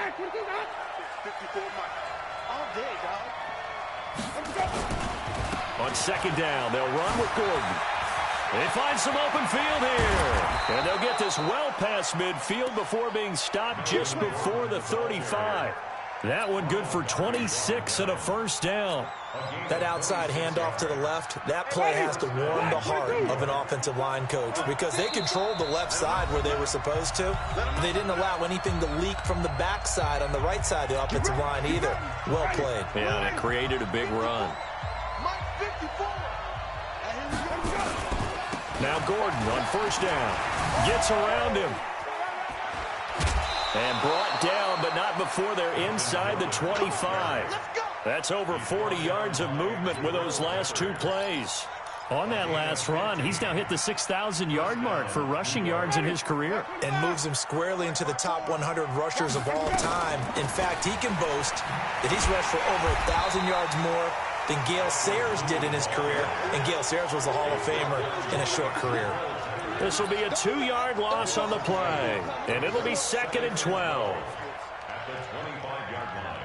All day, dog. On second down, they'll run with Gordon. They find some open field here. And they'll get this well past midfield before being stopped just before the 35. That one good for 26 and a first down. That outside handoff to the left, that play has to warm the heart of an offensive line coach because they controlled the left side where they were supposed to. They didn't allow anything to leak from the backside on the right side of the offensive line either. Well played. Yeah, and it created a big run. Now Gordon on first down. Gets around him. And brought down, but not before they're inside the 25. That's over 40 yards of movement with those last two plays. On that last run, he's now hit the 6,000-yard mark for rushing yards in his career. And moves him squarely into the top 100 rushers of all time. In fact, he can boast that he's rushed for over 1,000 yards more than Gale Sayers did in his career. And Gale Sayers was a Hall of Famer in a short career. This will be a 2-yard loss on the play. And it'll be 2nd and 12. At the 25-yard line.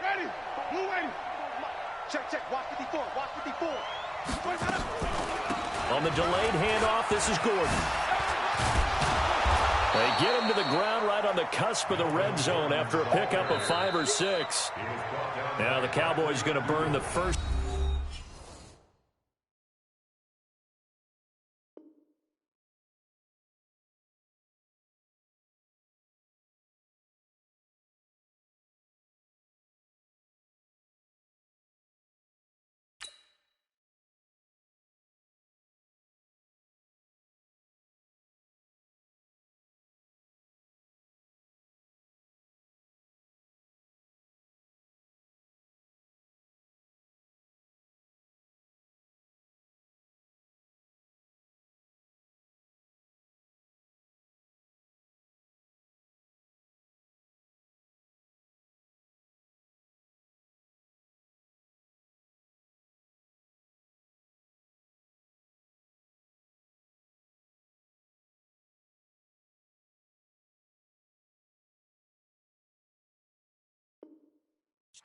Ready. Blue ready. Check, check. Watch 54. Watch 54. On the delayed handoff, this is Gordon. They get him to the ground right on the cusp of the red zone after a pickup of 5 or 6. Now the Cowboys going to burn the first.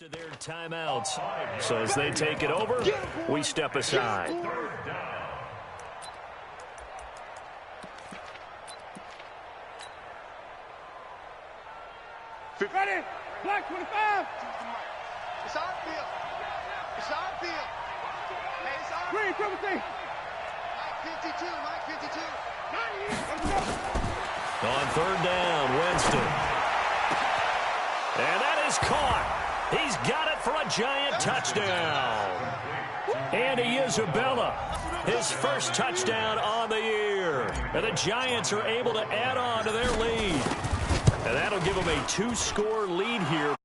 To their timeouts. So as they take it over, we step aside. Ready. Black 25. It's our field. It's our field. Hey, it's our Green, triple T. Mike 52. Mike 52. On third down, Winston. And that is caught. He's got it for a giant touchdown. Andy Isabella, his first touchdown on the year. And the Giants are able to add on to their lead. And that'll give them a 2-score lead here.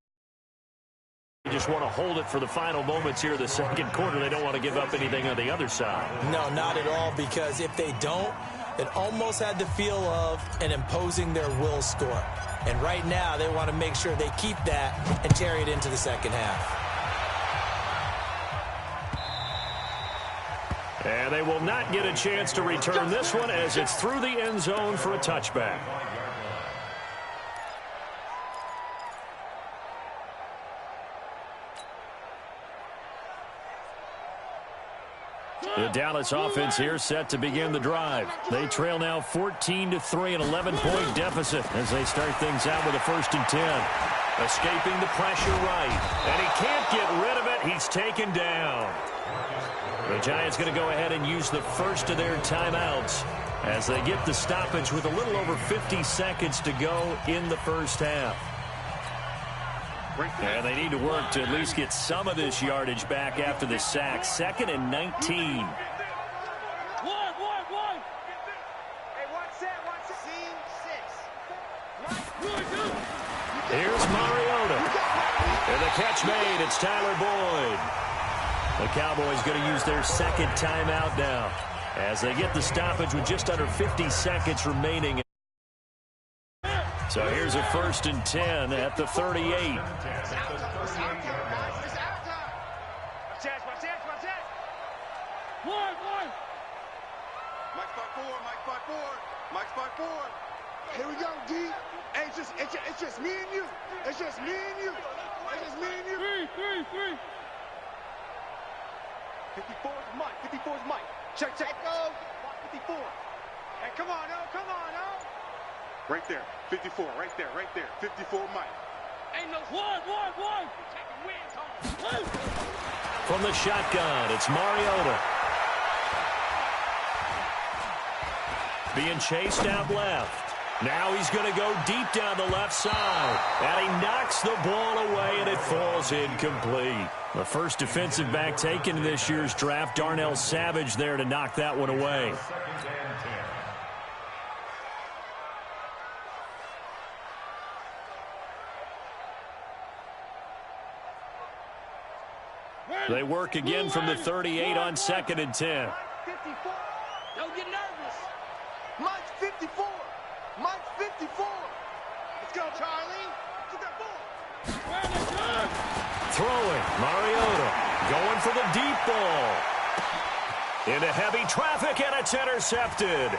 They just want to hold it for the final moments here of the second quarter. They don't want to give up anything on the other side. No, not at all, because if they don't, it almost had the feel of an imposing their will score. And right now, they want to make sure they keep that and carry it into the second half. And they will not get a chance to return this one as it's through the end zone for a touchback. The Dallas offense here set to begin the drive. They trail now 14-3, an 11-point deficit as they start things out with a 1st and 10. Escaping the pressure right. And he can't get rid of it. He's taken down. The Giants going to go ahead and use the first of their timeouts as they get the stoppage with a little over 50 seconds to go in the first half. And they need to work to at least get some of this yardage back after the sack. 2nd and 19. Hey, watch that. Scene 6. Here's Mariota. And the catch made. It's Tyler Boyd. The Cowboys going to use their second timeout now as they get the stoppage with just under 50 seconds remaining. So here's a 1st and 10 at the 38. Mike spot 4, Mike spot 4, Mike spot 4. Here we go, D. Hey, it's just me and you. It's just me and you. It's just me and you. 3. 54 is Mike. 54 is Mike. Check. Go. 54. Hey, come on, no. Right there. 54. Right there. 54 Mike. Ain't no one. Taking wins home. From the shotgun, it's Mariota. Being chased out left. Now he's going to go deep down the left side. And he knocks the ball away, and it falls incomplete. The first defensive back taken in this year's draft, Darnell Savage, there to knock that one away. They work again from the 38 on 2nd and 10. 54. Don't get nervous. Mike's 54. Mike's 54. Let's go, Charlie. Get that ball. Throwing, Mariota. Going for the deep ball. Into heavy traffic, and it's intercepted.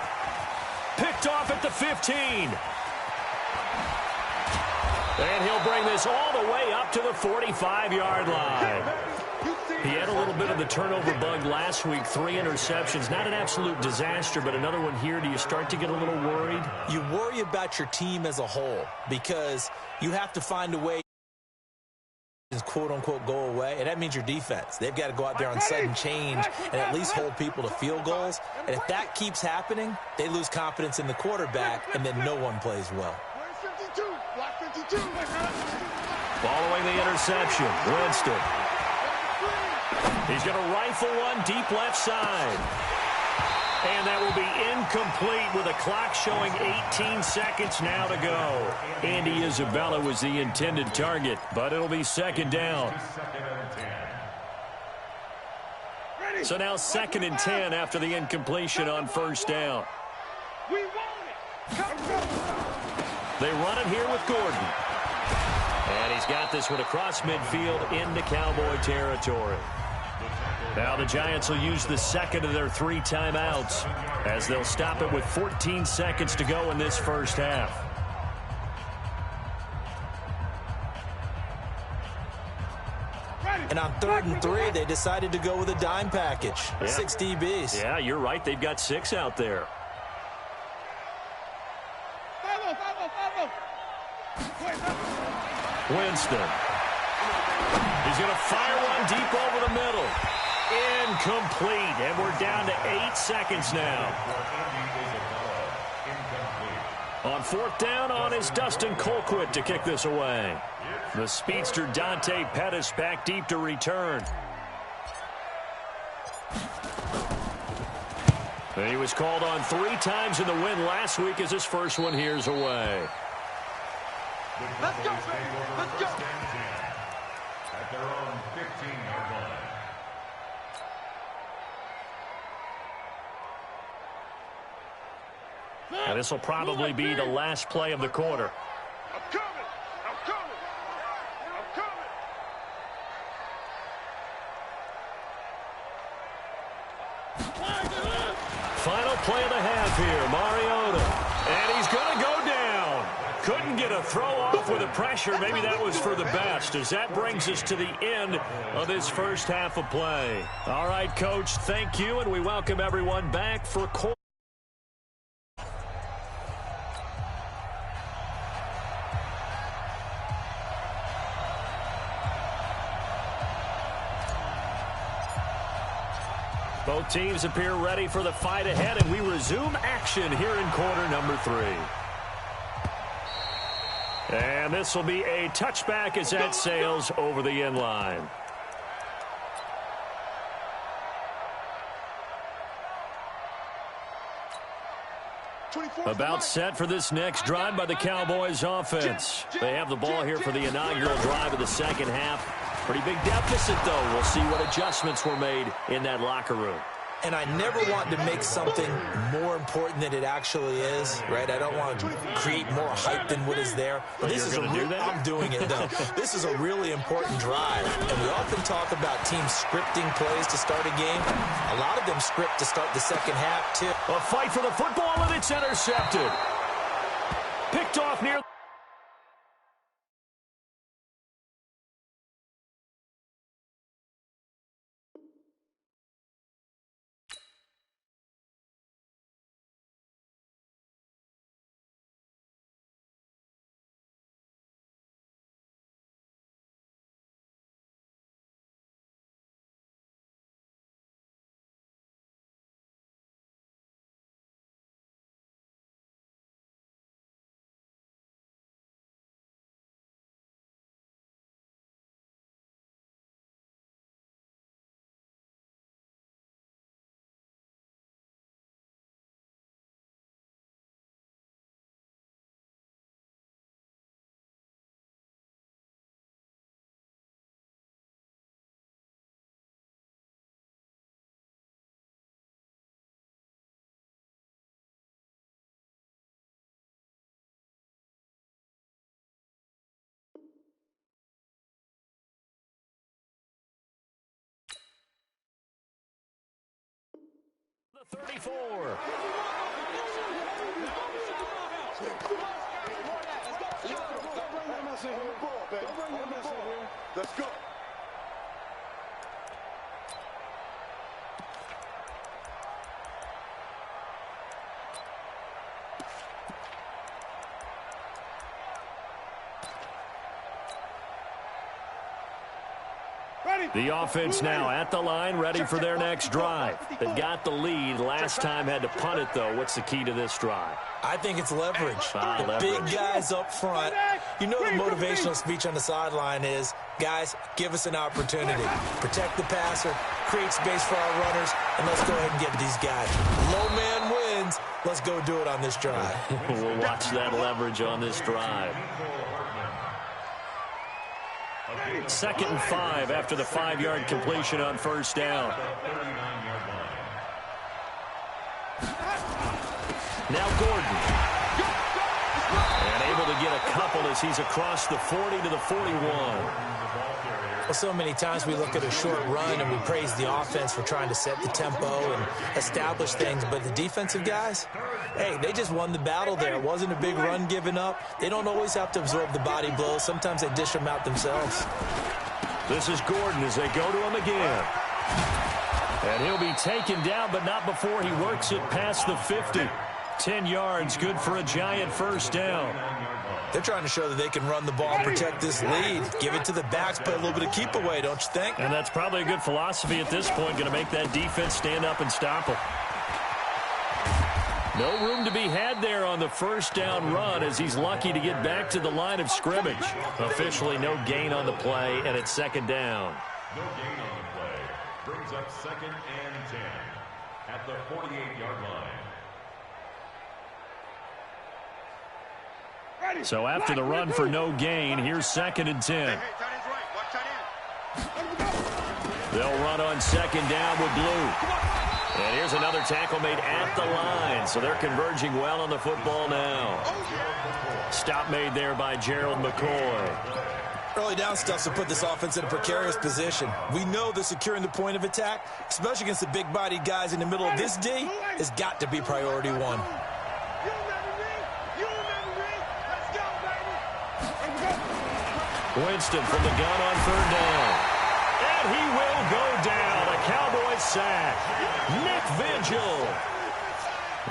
Picked off at the 15. And he'll bring this all the way up to the 45-yard line. He had a little bit of the turnover bug last week, 3 interceptions. Not an absolute disaster, but another one here. Do you start to get a little worried? You worry about your team as a whole because you have to find a way to quote-unquote go away, and that means your defense. They've got to go out there on sudden change and at least hold people to field goals. And if that keeps happening, they lose confidence in the quarterback, and then no one plays well. Where's 52? Block 52. Following the interception, Winston. He's going to rifle one deep left side. And that will be incomplete with a clock showing 18 seconds now to go. Andy Isabella was the intended target, but it'll be 2nd down. So now 2nd and 10 after the incompletion on 1st down. They run it here with Gordon. And he's got this one across midfield into Cowboy territory. Now the Giants will use the 2nd of their 3 timeouts as they'll stop it with 14 seconds to go in this first half. And on 3rd and 3, they decided to go with a dime package. Yeah. 6 DBs. Yeah, you're right. They've got 6 out there. Winston. He's going to fire one deep over the middle. Incomplete, and we're down to 8 seconds now. On 4th down on is Dustin Colquitt to kick this away. The speedster Dante Pettis back deep to return. And he was called on 3 times in the win last week as his first one here's away. Let's go, baby. Let's go. At their own 15-yard line. And this will probably be the last play of the quarter. I'm coming. Final play of the half here, Mariota. And he's going to go down. Couldn't get a throw off with the pressure. Maybe that was for the best, as that brings us to the end of this first half of play. All right, Coach, thank you, and we welcome everyone back for quarter. Both teams appear ready for the fight ahead, and we resume action here in quarter number 3. And this will be a touchback as that sails over the end line. About set for this next drive by the Cowboys offense. They have the ball here for the inaugural drive of the second half. Pretty big deficit, though. We'll see what adjustments were made in that locker room. And I never want to make something more important than it actually is, right? I don't want to create more hype than what is there. But this is I'm doing it, though. This is a really important drive. And we often talk about teams scripting plays to start a game. A lot of them script to start the second half, too. A fight for the football, and it's intercepted. Picked off near... The 34. Let's go. The offense now at the line, ready for their next drive. They've got the lead. Last time had to punt it, though. What's the key to this drive? I think it's leverage. The big guys up front. You know the motivational speech on the sideline is, guys, give us an opportunity. Protect the passer, create space for our runners, and let's go ahead and get these guys. Low man wins. Let's go do it on this drive. We'll watch that leverage on this drive. 2nd and 5 after the 5-yard completion on first down. Now Gordon. And able to get a couple as he's across the 40 to the 41. Well, so many times we look at a short run and we praise the offense for trying to set the tempo and establish things. But the defensive guys, hey, they just won the battle there. It wasn't a big run given up. They don't always have to absorb the body blows. Sometimes they dish them out themselves. This is Gordon as they go to him again. And he'll be taken down, but not before he works it past the 50. 10 yards, good for a giant first down. They're trying to show that they can run the ball and protect this lead. Give it to the backs, play a little bit of keep away, don't you think? And that's probably a good philosophy at this point, going to make that defense stand up and stop them. No room to be had there on the first down run as he's lucky to get back to the line of scrimmage. Officially no gain on the play, and it's 2nd down. No gain on the play. Brings up 2nd and 10 at the 48-yard line. So after the run for no gain, here's 2nd and 10. They'll run on 2nd down with Blue. And here's another tackle made at the line. So they're converging well on the football now. Stop made there by Gerald McCoy. Early down stuff to put this offense in a precarious position. We know that securing the point of attack, especially against the big-bodied guys in the middle of this D, has got to be priority one. Winston from the gun on 3rd down. And he will go down. A Cowboys sack. Nick Vigil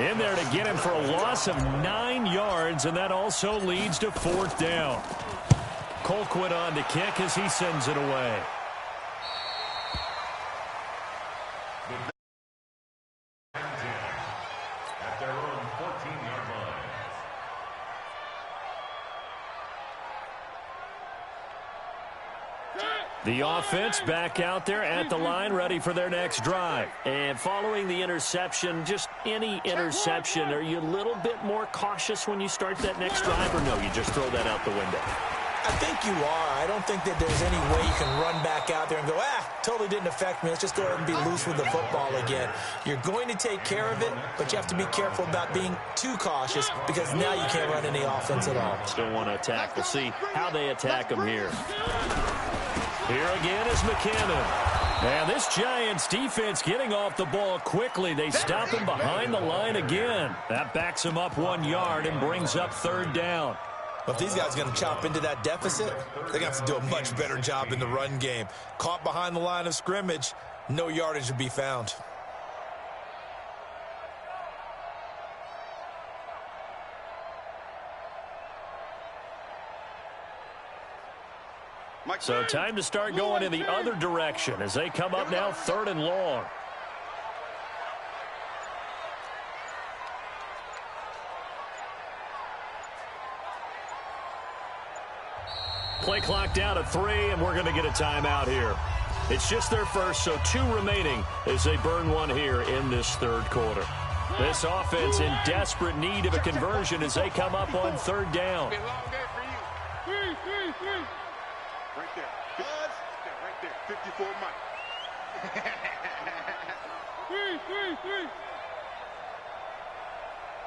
in there to get him for a loss of 9 yards, and that also leads to 4th down. Colquitt on to kick as he sends it away. At their own 14-yard line. The offense back out there at the line, ready for their next drive. And following the interception, just any interception, are you a little bit more cautious when you start that next drive, or no, you just throw that out the window? I think you are. I don't think that there's any way you can run back out there and go, totally didn't affect me. Let's just go ahead and be loose with the football again. You're going to take care of it, but you have to be careful about being too cautious because now you can't run any offense at all. Still want to attack. We'll see how they attack them here. Here again is McKinnon. And this Giants defense getting off the ball quickly. They stop him behind the line again. That backs him up 1 yard and brings up 3rd down. Well, if these guys are going to chop into that deficit, they're going to have to do a much better job in the run game. Caught behind the line of scrimmage, no yardage to be found. So time to start going in the other direction as they come up now 3rd and long. Play clock down to 3, and we're going to get a timeout here. It's just their first, so 2 remaining as they burn one here in this 3rd quarter. This offense in desperate need of a conversion as they come up on 3rd down. Right there. Right there. 54 Mike.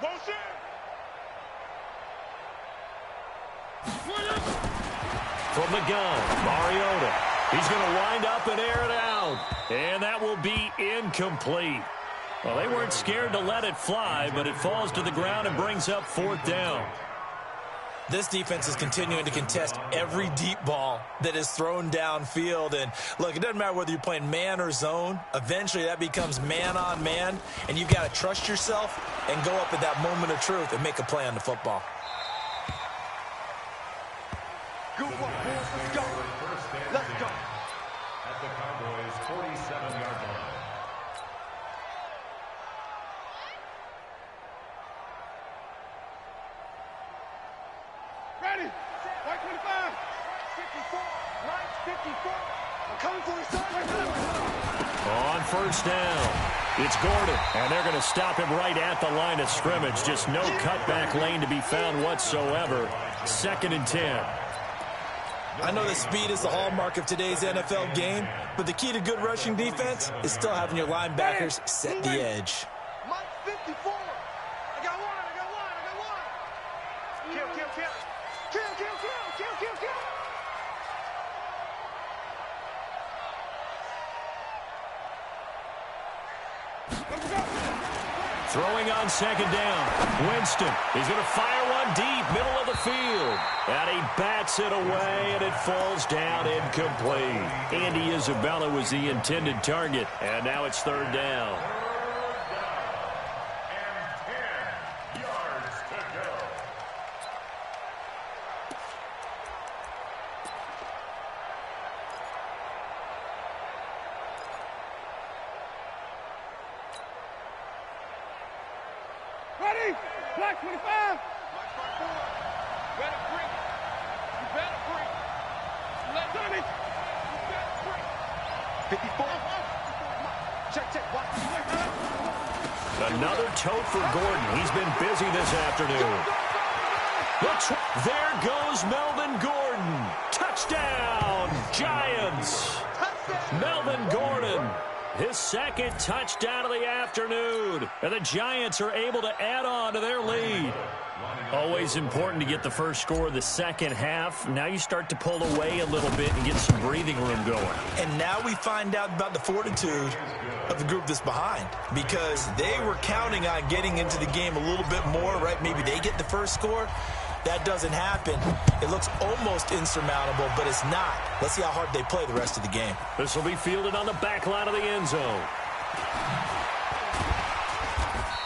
Motion. From the gun, Mariota. He's going to wind up and air it out. And that will be incomplete. Well, they weren't scared to let it fly, but it falls to the ground and brings up 4th down. This defense is continuing to contest every deep ball that is thrown downfield. And, look, it doesn't matter whether you're playing man or zone. Eventually, that becomes man-on-man, and you've got to trust yourself and go up at that moment of truth and make a play on the football. Good one, boys. Let's go. Let's go. At the Cowboys' 47-yard line. Ready. White 25. 54. Right 54. I'm coming for you, son. On 1st down, it's Gordon, and they're going to stop him right at the line of scrimmage. Just no cutback lane to be found whatsoever. 2nd and 10. I know that speed is the hallmark of today's NFL game, but the key to good rushing defense is still having your linebackers set the edge. Mike 54. I got one. Kill. Throwing on 2nd down. Winston, he's going to fire one deep, middle of the field. And he bats it away, and it falls down incomplete. Andy Isabella was the intended target, and now it's 3rd down. And 10 yards to go. Ready? Black 25. Better break. You better break. Let done it. You better break. 54. Check. What? Another tote for Gordon. He's been busy this afternoon. There goes Melvin Gordon. Touchdown, Giants. Melvin Gordon, his 2nd touchdown of the afternoon. And the Giants are able to add on to their lead. Always important to get the first score of the second half. Now you start to pull away a little bit and get some breathing room going. And now we find out about the fortitude of the group that's behind, because they were counting on getting into the game a little bit more, right? Maybe they get the first score. That doesn't happen. It looks almost insurmountable, but it's not. Let's see how hard they play the rest of the game. This will be fielded on the back line of the end zone.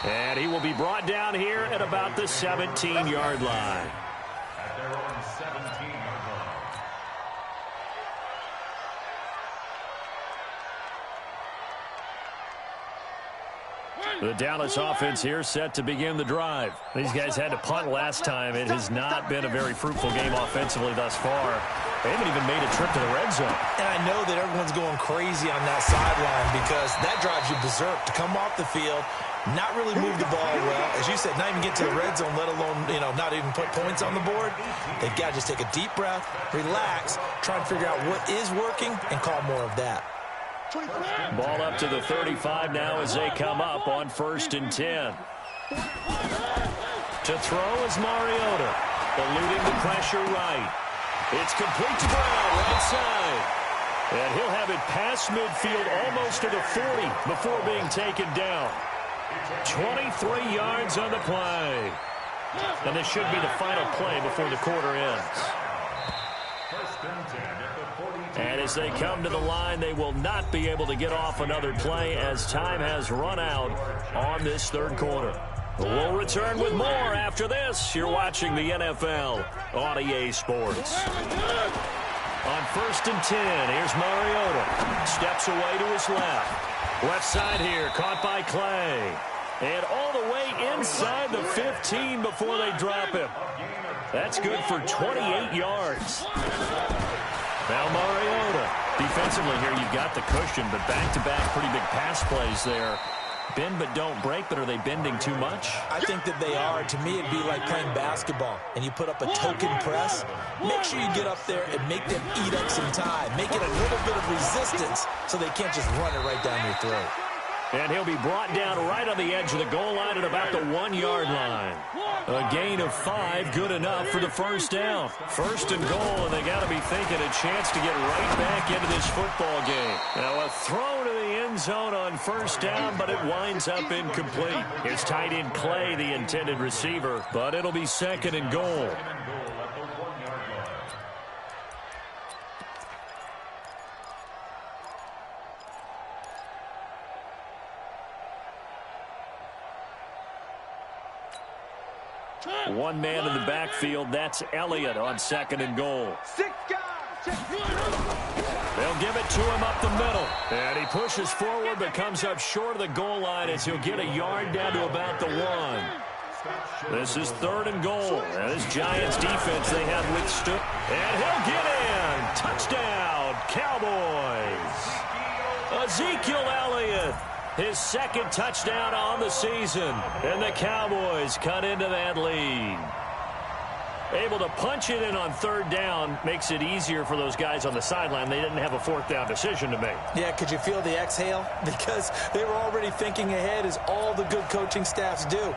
And he will be brought down here at about the 17-yard line. At their own 17-yard line. The Dallas offense here set to begin the drive. These guys had to punt last time. It has not been a very fruitful game offensively thus far. They haven't even made a trip to the red zone. And I know that everyone's going crazy on that sideline because that drives you berserk to come off the field, not really move the ball well. As you said, not even get to the red zone, let alone, not even put points on the board. They've got to just take a deep breath, relax, try and figure out what is working, and call more of that. Ball up to the 35 now as they come up on 1st and 10. To throw is Mariota, eluding the pressure right. It's complete to Brown, right side. And he'll have it past midfield almost to the 40 before being taken down. 23 yards on the play. And this should be the final play before the quarter ends. And as they come to the line, they will not be able to get off another play as time has run out on this third quarter. We'll return with more after this. You're watching the NFL on EA Sports. On 1st and 10, here's Mariota. Steps away to his left. Left side here, caught by Clay. And all the way inside the 15 before they drop him. That's good for 28 yards. Now Mariota. Defensively here, you've got the cushion, but back-to-back pretty big pass plays there. Bend but don't break, but are they bending too much? I think that they are. To me, it'd be like playing basketball, and you put up a token press. Make sure you get up there and make them eat up some time. Make it a little bit of resistance so they can't just run it right down your throat. And he'll be brought down right on the edge of the goal line at about the 1-yard line. A gain of 5, good enough for the first down. 1st and goal, and they got to be thinking a chance to get right back into this football game. Now a throw to the end zone on 1st down, but it winds up incomplete. It's tight end Clay, the intended receiver, but it'll be 2nd and goal. One man in the backfield. That's Elliott on 2nd and goal. They'll give it to him up the middle. And he pushes forward but comes up short of the goal line as he'll get a yard down to about the 1. This is 3rd and goal. And this Giants defense they have withstood. And he'll get in. Touchdown, Cowboys. Ezekiel Elliott. His 2nd touchdown on the season. And the Cowboys cut into that lead. Able to punch it in on 3rd down makes it easier for those guys on the sideline. They didn't have a 4th down decision to make. Yeah, could you feel the exhale? Because they were already thinking ahead, as all the good coaching staffs do.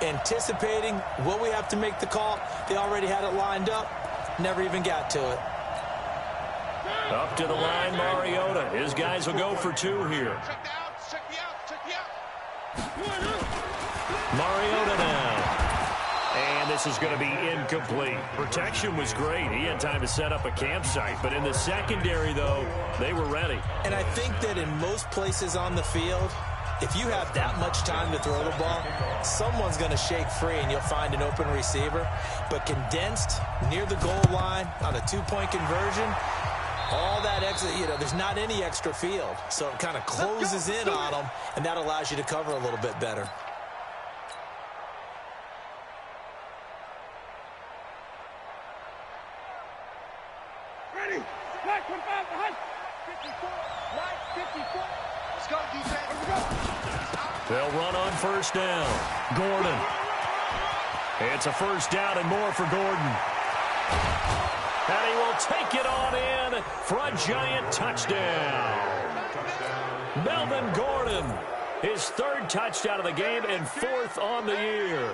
Anticipating, will we have to make the call? They already had it lined up. Never even got to it. Up to the line, Mariota. His guys will go for 2 here. Mariota now. And this is going to be incomplete. Protection was great. He had time to set up a campsite. But in the secondary, though, they were ready. And I think that in most places on the field, if you have that much time to throw the ball, someone's going to shake free and you'll find an open receiver. But condensed near the goal line on a 2-point conversion, all that extra, there's not any extra field. So it kind of closes in on them, and that allows you to cover a little bit better. Ready? Black 25 behind. 54. Right 54. Let's go, defense. Let's go. They'll run on 1st down. Gordon. It's a 1st down and more for Gordon. And he will take it on in for a Giant touchdown. Melvin Gordon, his 3rd touchdown of the game and 4th on the year.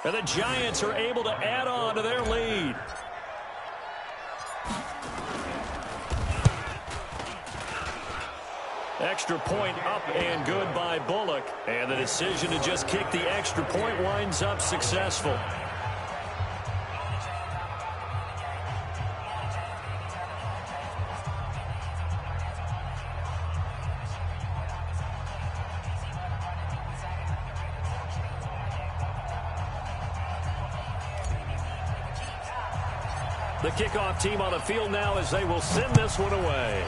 And the Giants are able to add on to their lead. Extra point up and good by Bullock. And the decision to just kick the extra point winds up successful. The kickoff team on the field now as they will send this one away.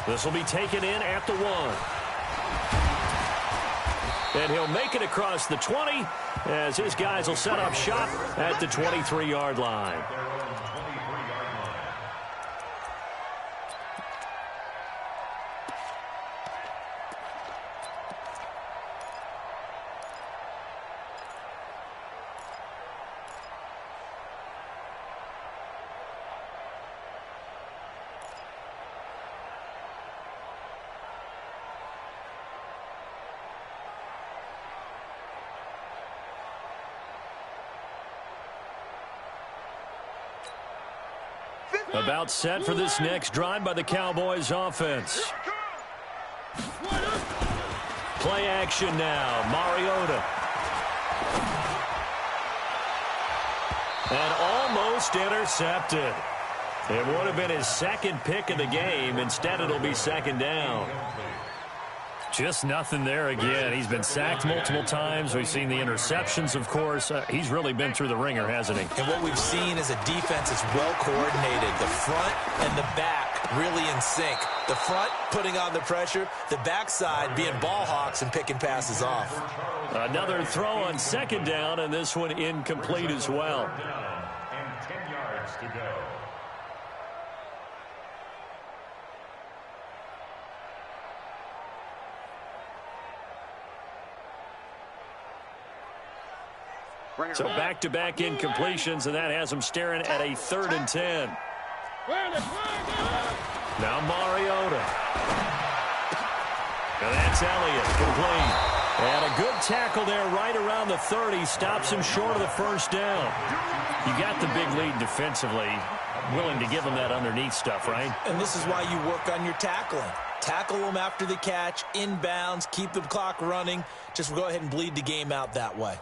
This will be taken in at the 1. And he'll make it across the 20 as his guys will set up shop at the 23-yard line. About set for this next drive by the Cowboys offense. Play action now. Mariota. And almost intercepted. It would have been his second pick of the game. Instead, it'll be second down. Just nothing there again. He's been sacked multiple times. We've seen the interceptions, of course. He's really been through the ringer, hasn't he? And what we've seen is a defense that's well coordinated. The front and the back really in sync. The front putting on the pressure, the backside being ball hawks and picking passes off. Another throw on second down, and this one incomplete as well. And 10 yards to go. So back-to-back incompletions, and that has them staring at a 3rd and 10. Now Mariota. And that's Elliott, complete. And a good tackle there right around the 30. Stops him short of the first down. You got the big lead defensively. Willing to give him that underneath stuff, right? And this is why you work on your tackling. Tackle them after the catch, inbounds, keep the clock running. Just go ahead and bleed the game out that way.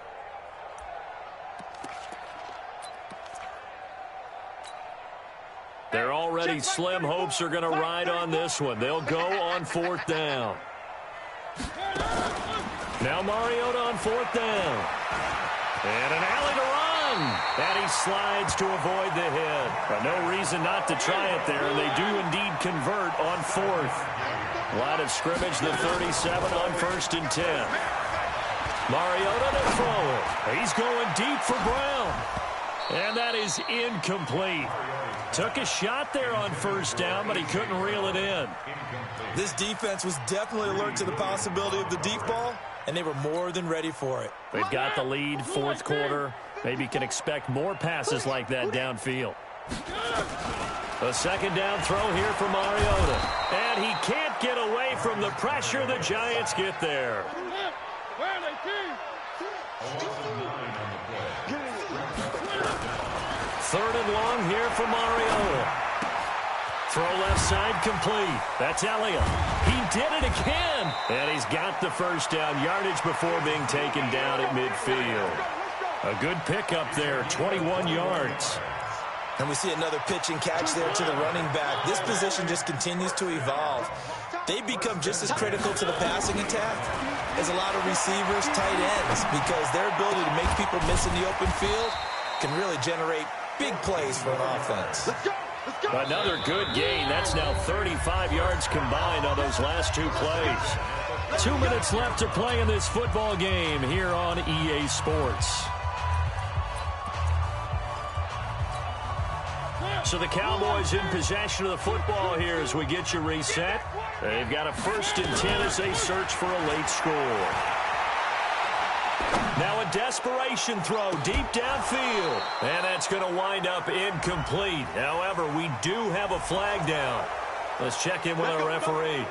They're already slim hopes are going to ride on this one. They'll go on 4th down. Now Mariota on 4th down. And an alley to run. And he slides to avoid the hit. But no reason not to try it there. And they do indeed convert on 4th. Line of scrimmage, the 37 on 1st and 10. Mariota to throw it. He's going deep for Brown. And that is incomplete. Took a shot there on 1st down, but he couldn't reel it in. This defense was definitely alert to the possibility of the deep ball, and they were more than ready for it. They've got the lead, 4th quarter. Maybe can expect more passes like that downfield. A 2nd down throw here for Mariota. And he can't get away from the pressure. The Giants get there. 3rd and long here for Mariota. Throw left side complete. That's Elliott. He did it again. And he's got the first down yardage before being taken down at midfield. A good pickup there, 21 yards. And we see another pitch and catch there to the running back. This position just continues to evolve. They become just as critical to the passing attack as a lot of receivers, tight ends, because their ability to make people miss in the open field can really generate big plays for an offense. Another good gain. That's now 35 yards combined on those last 2 plays. 2 minutes left to play in this football game here on EA Sports. So the Cowboys in possession of the football here as we get you reset. They've got a 1st and 10 as they search for a late score. Now a desperation throw deep downfield. And that's going to wind up incomplete. However, we do have a flag down. Let's check in with our referee.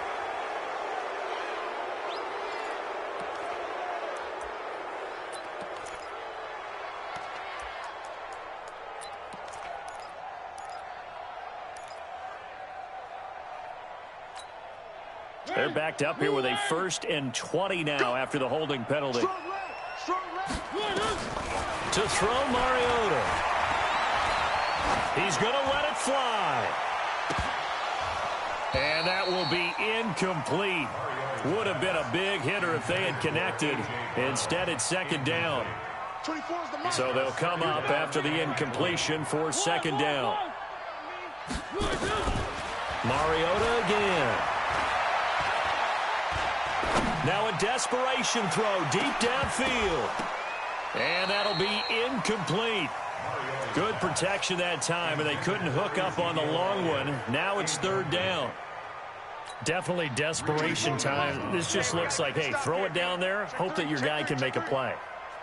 They're backed up here with a 1st and 20 now after the holding penalty. To throw Mariota. He's going to let it fly. And that will be incomplete. Would have been a big hitter if they had connected. Instead, it's 2nd down. So they'll come up after the incompletion for 2nd down. Mariota again. Now a desperation throw deep downfield. And that'll be incomplete. Good protection that time, and they couldn't hook up on the long one. Now it's 3rd down. Definitely desperation time. This just looks like, hey, throw it down there, hope that your guy can make a play.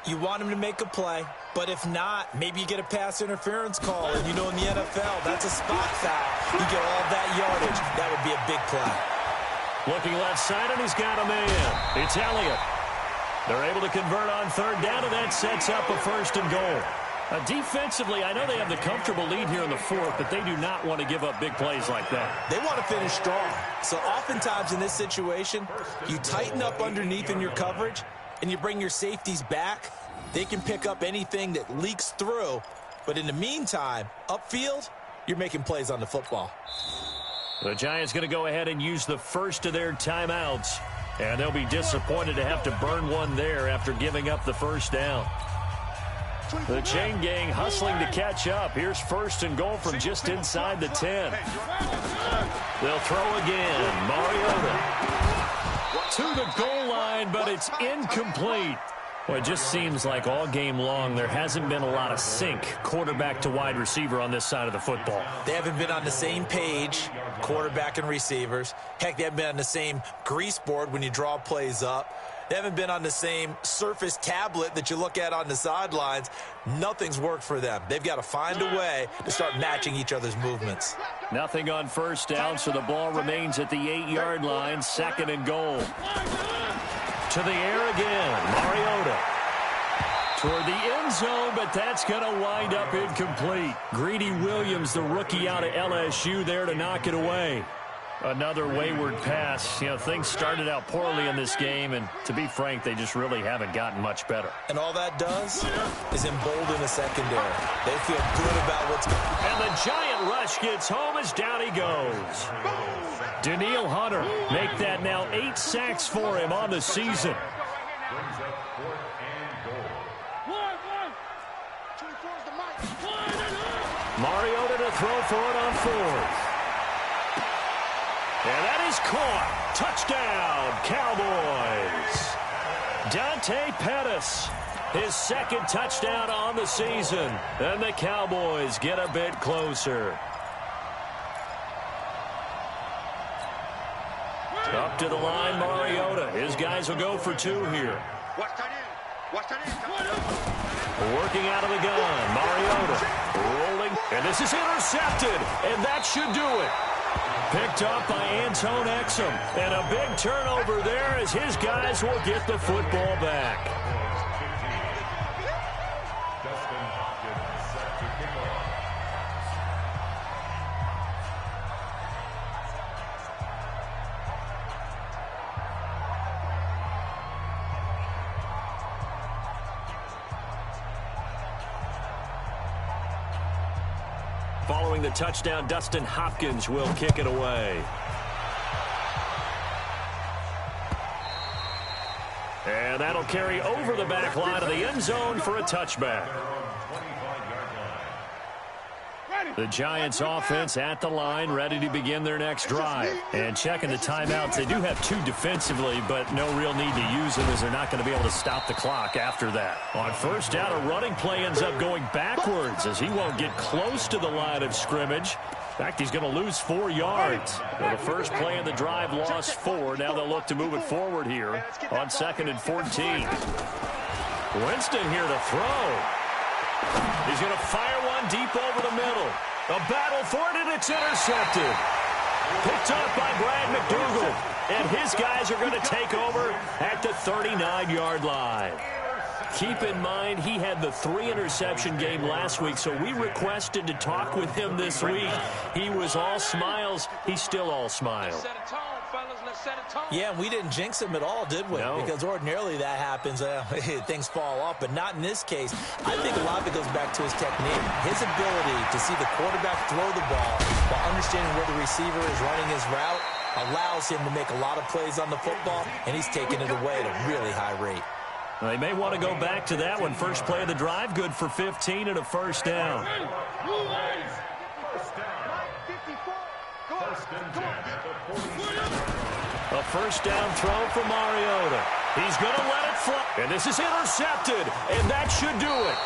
You want him to make a play, but if not, maybe you get a pass interference call. And you know in the NFL, that's a spot foul. You get all that yardage. That would be a big play. Looking left side, and he's got a man. It's Elliott. They're able to convert on 3rd down, and that sets up a 1st and goal. Defensively, I know they have the comfortable lead here in the fourth, but they do not want to give up big plays like that. They want to finish strong. So oftentimes in this situation, you tighten up underneath in your coverage, and you bring your safeties back. They can pick up anything that leaks through. But in the meantime, upfield, you're making plays on the football. The Giants going to go ahead and use the first of their timeouts. And they'll be disappointed to have to burn one there after giving up the first down. The chain gang hustling to catch up. Here's first and goal from just inside the 10. They'll throw again. Mariota to the goal line, but it's incomplete. Well, it just seems like all game long there hasn't been a lot of sync quarterback to wide receiver on this side of the football. They haven't been on the same page, quarterback and receivers. Heck, they haven't been on the same grease board when you draw plays up. They haven't been on the same surface tablet that you look at on the sidelines. Nothing's worked for them. They've got to find a way to start matching each other's movements. Nothing on first down, so the ball remains at the 8-yard line, second and goal. To the air again, Mariota. Toward the end zone, but that's going to wind up incomplete. Greedy Williams, the rookie out of LSU, there to knock it away. Another wayward pass. You know, things started out poorly in this game, and to be frank, they just really haven't gotten much better. And all that does is embolden the secondary. They feel good about what's going on. And the giant rush gets home as down he goes. Danielle Hunter make that now 8 sacks for him on the season. Mariota to throw for it on fourth. And that is caught. Touchdown, Cowboys. Dante Pettis, his second touchdown on the season. And the Cowboys get a bit closer. Up to the line, Mariota. His guys will go for 2 here. Working out of the gun, Mariota. Rolling, and this is intercepted. And that should do it. Picked up by Anton Exum. And a big turnover there as his guys will get the football back. Following the touchdown, Dustin Hopkins will kick it away. And that'll carry over the back line of the end zone for a touchback. The Giants offense at the line, ready to begin their next drive. And checking the timeouts, they do have 2 defensively, but no real need to use them as they're not going to be able to stop the clock after that. On first down, a running play ends up going backwards as he won't get close to the line of scrimmage. In fact, he's going to lose 4 yards. So the first play in the drive lost 4. Now they'll look to move it forward here on 2nd and 14. Winston here to throw. He's going to fire one deep over the middle. A battle for it, and it's intercepted. Picked up by Brad McDougal. And his guys are going to take over at the 39-yard line. Keep in mind, he had the 3-interception game last week, so we requested to talk with him this week. He was all smiles. He's still all smiles. Yeah, and we didn't jinx him at all, did we? No. Because ordinarily that happens. Things fall off, but not in this case. I think a lot of it goes back to his technique. His ability to see the quarterback throw the ball while understanding where the receiver is running his route allows him to make a lot of plays on the football, and he's taking it away at a really high rate. They may want to go back to that one. First play of the drive, good for 15 and a first down. A first down throw for Mariota. He's going to let it fly. And this is intercepted, and that should do it.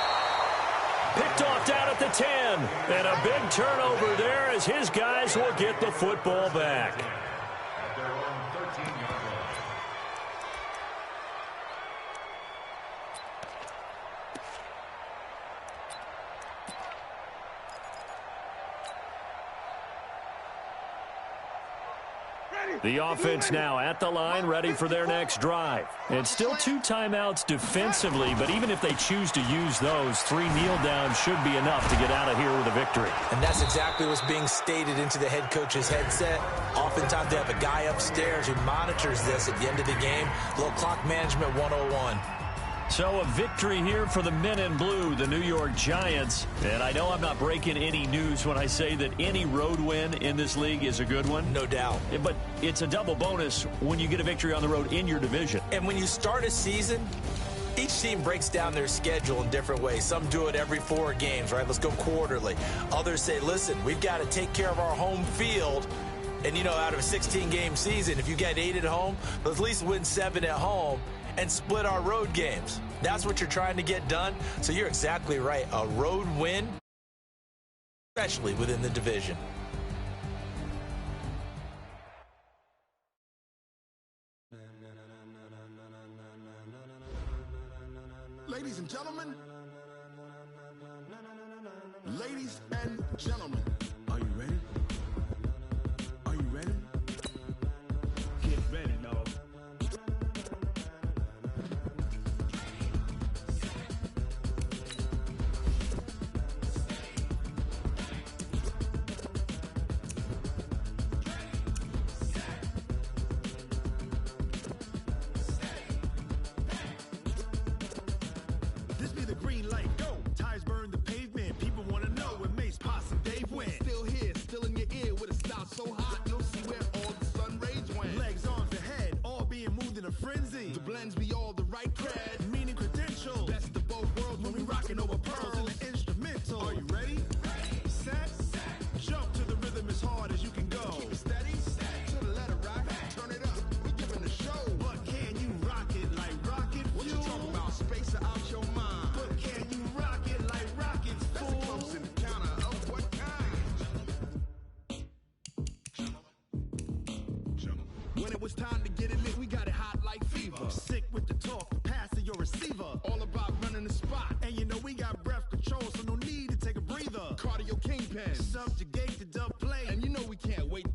Picked off down at the 10. And a big turnover there as his guys will get the football back. The offense now at the line, ready for their next drive. It's still 2 timeouts defensively, but even if they choose to use those, 3 kneel downs should be enough to get out of here with a victory. And that's exactly what's being stated into the head coach's headset. Oftentimes they have a guy upstairs who monitors this at the end of the game. A little clock management 101. So a victory here for the men in blue, the New York Giants. And I know I'm not breaking any news when I say that any road win in this league is a good one. No doubt. But it's a double bonus when you get a victory on the road in your division. And when you start a season, each team breaks down their schedule in different ways. Some do it every 4 games, right? Let's go quarterly. Others say, listen, we've got to take care of our home field. And, you know, out of a 16-game season, if you get 8 at home, let's at least win 7 at home and split our road games. That's what you're trying to get done. So you're exactly right. A road win, especially within the division. Ladies and gentlemen, ladies and gentlemen, are you ready? Are you ready? Get ready, dog. This be the green light, go. Tires burn the pavement. People want to know where Mace, Posse, and Dave went. Still here, still in your ear with a style so hot, you'll see where all the sun rays went. Legs, arms, and head, all being moved in a frenzy. The blends be all the right cred, meaning credentials. Best of both worlds when we rocking over pearls in the instrumental. Are you ready? Set. Jump to the rhythm as hard as you can go. Keep it steady. To the letter right. Turn it up. We giving the show. But can you rock it like rocket fuel? What you talking about? Space out your mind. But can you rock it like rockets, fool? That's a close encounter of what kind? When it was time to get it lit, we got it hot like fever. Sick with the talk, pass to your receiver. All about running the spot. And you know we got breath control, so no need to take a breather. Cardio kingpin, subjugate the dub play. And you know we can't wait